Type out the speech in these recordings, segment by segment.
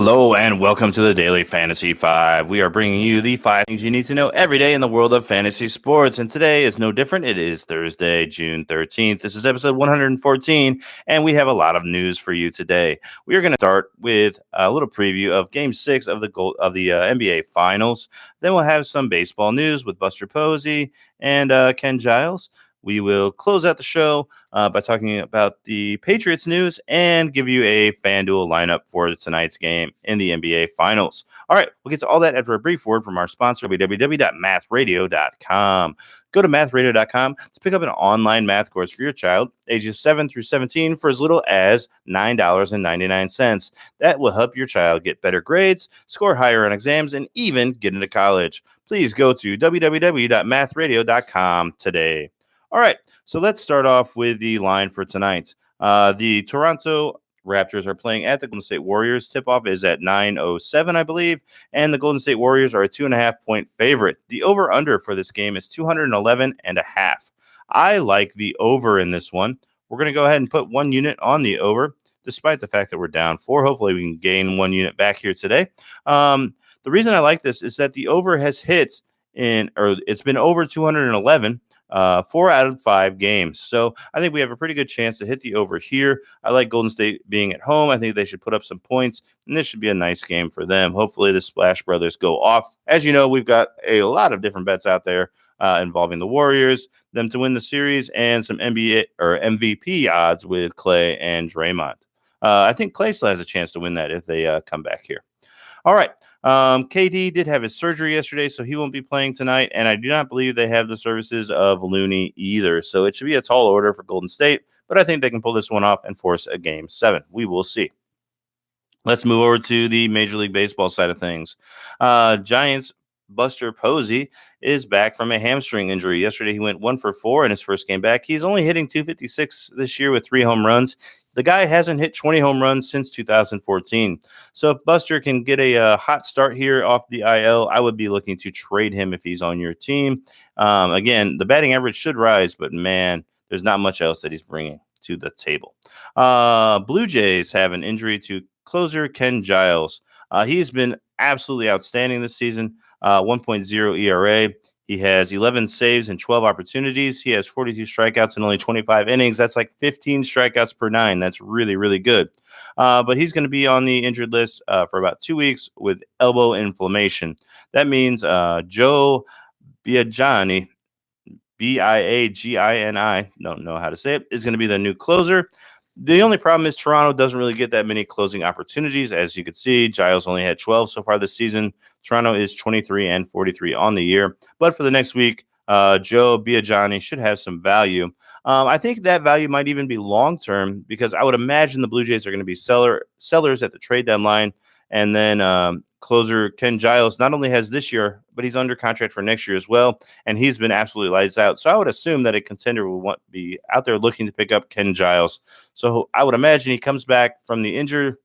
Hello and welcome to the Daily Fantasy 5. We are bringing you the 5 things you need to know every day in the world of fantasy sports. And today is no different. It is Thursday, June 13th. This is episode 114, and we have a lot of news for you today. We are going to start with a little preview of Game 6 of the NBA Finals. Then we'll have some baseball news with Buster Posey and Ken Giles. We will close out the show by talking about the Patriots news and give you a FanDuel lineup for tonight's game in the NBA Finals. All right, we'll get to all that after a brief word from our sponsor, www.mathradio.com. Go to mathradio.com to pick up an online math course for your child, ages 7 through 17, for as little as $9.99. That will help your child get better grades, score higher on exams, and even get into college. Please go to www.mathradio.com today. All right, so let's start off with the line for tonight. The Toronto Raptors are playing at the Golden State Warriors. Tip-off is at 9:07, I believe, and the Golden State Warriors are a 2.5-point favorite. The over-under for this game is 211.5. I like the over in this one. We're going to go ahead and put 1 unit on the over, despite the fact that we're down 4. Hopefully, we can gain 1 unit back here today. The reason I like this is that the over has hit it's been over 211. 4 out of 5 games. So I think we have a pretty good chance to hit the over here. I like Golden State being at home. I think they should put up some points, and this should be a nice game for them. Hopefully the Splash Brothers go off. As you know, we've got a lot of different bets out there involving the Warriors, them to win the series, and some NBA or MVP odds with Clay and Draymond. I think Clay still has a chance to win that if they come back here. All right. KD did have his surgery yesterday, so he won't be playing tonight, and I do not believe they have the services of Looney either. So it should be a tall order for Golden State, but I think they can pull this one off and force a Game 7. We will see. Let's move over to the Major League Baseball side of things. Giants Buster Posey is back from a hamstring injury. Yesterday, he went 1 for 4 in his first game back. He's only hitting .256 this year with 3 home runs. The guy hasn't hit 20 home runs since 2014. So if Buster can get a hot start here off the IL, I would be looking to trade him if he's on your team. Again, the batting average should rise, but man, there's not much else that he's bringing to the table. Blue Jays have an injury to closer Ken Giles. He's been absolutely outstanding this season. 1.0 ERA. He has 11 saves and 12 opportunities. He has 42 strikeouts in only 25 innings. That's like 15 strikeouts per 9. That's really, really good. But he's going to be on the injured list for about 2 weeks with elbow inflammation. That means Joe Biagini, Biagini, don't know how to say it, is going to be the new closer. The only problem is Toronto doesn't really get that many closing opportunities. As you can see, Giles only had 12 so far this season. Toronto is 23-43 on the year. But for the next week, Joe Biagini should have some value. I think that value might even be long-term because I would imagine the Blue Jays are going to be sellers at the trade deadline. And then closer Ken Giles not only has this year, but he's under contract for next year as well. And he's been absolutely lights out. So I would assume that a contender will be out there looking to pick up Ken Giles. So I would imagine he comes back from the injury.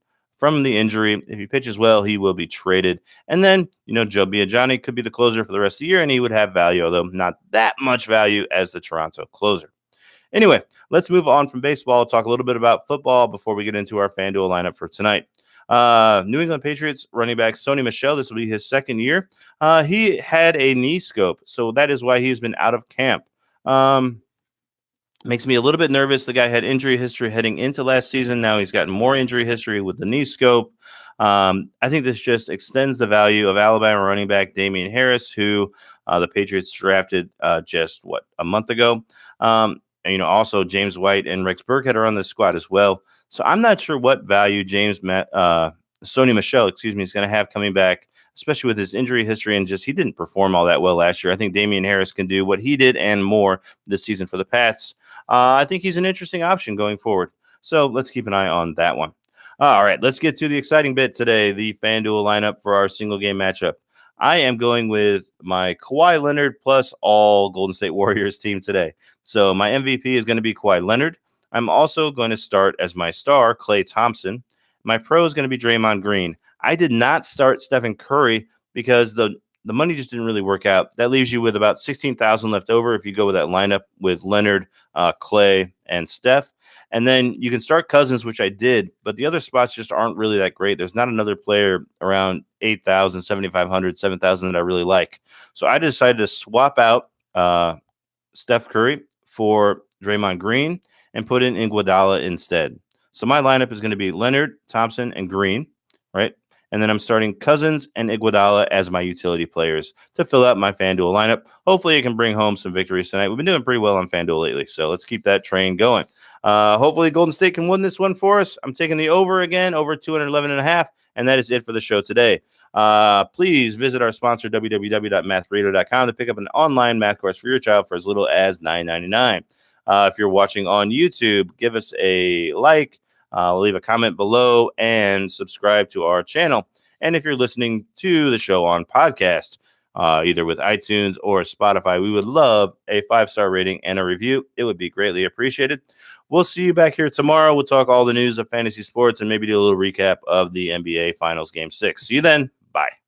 If he pitches well, he will be traded. And then, Joe Biagini could be the closer for the rest of the year, and he would have value, although not that much value as the Toronto closer. Anyway, let's move on from baseball, talk a little bit about football before we get into our FanDuel lineup for tonight. New England Patriots running back Sony Michel, this will be his second year. He had a knee scope, so that is why he's been out of camp. Makes me a little bit nervous. The guy had injury history heading into last season. Now he's gotten more injury history with the knee scope. I think this just extends the value of Alabama running back Damian Harris, who the Patriots drafted just a month ago. And also James White and Rex Burkhead are on the squad as well. So I'm not sure what value Sony Michel, is going to have coming back, especially with his injury history and just he didn't perform all that well last year. I think Damian Harris can do what he did and more this season for the Pats. I think he's an interesting option going forward. So let's keep an eye on that one. All right, let's get to the exciting bit today, the FanDuel lineup for our single game matchup. I am going with my Kawhi Leonard plus all Golden State Warriors team today. So my MVP is going to be Kawhi Leonard. I'm also going to start as my star, Klay Thompson. My pro is going to be Draymond Green. I did not start Stephen Curry because the the money just didn't really work out. That leaves you with about 16,000 left over if you go with that lineup with Leonard, Clay, and Steph. And then you can start Cousins, which I did, but the other spots just aren't really that great. There's not another player around 8,000, 7,500, 7,000 that I really like. So I decided to swap out Steph Curry for Draymond Green and put in Iguodala instead. So my lineup is going to be Leonard, Thompson, and Green, right? And then I'm starting Cousins and Iguodala as my utility players to fill out my FanDuel lineup. Hopefully, I can bring home some victories tonight. We've been doing pretty well on FanDuel lately, so let's keep that train going. Hopefully, Golden State can win this one for us. I'm taking the over again, over 211.5, and that is it for the show today. Please visit our sponsor, www.mathburrito.com, to pick up an online math course for your child for as little as $9.99. If you're watching on YouTube, give us a like. Leave a comment below and subscribe to our channel. And if you're listening to the show on podcast, either with iTunes or Spotify, we would love a 5-star rating and a review. It would be greatly appreciated. We'll see you back here tomorrow. We'll talk all the news of fantasy sports and maybe do a little recap of the NBA Finals Game 6. See you then. Bye.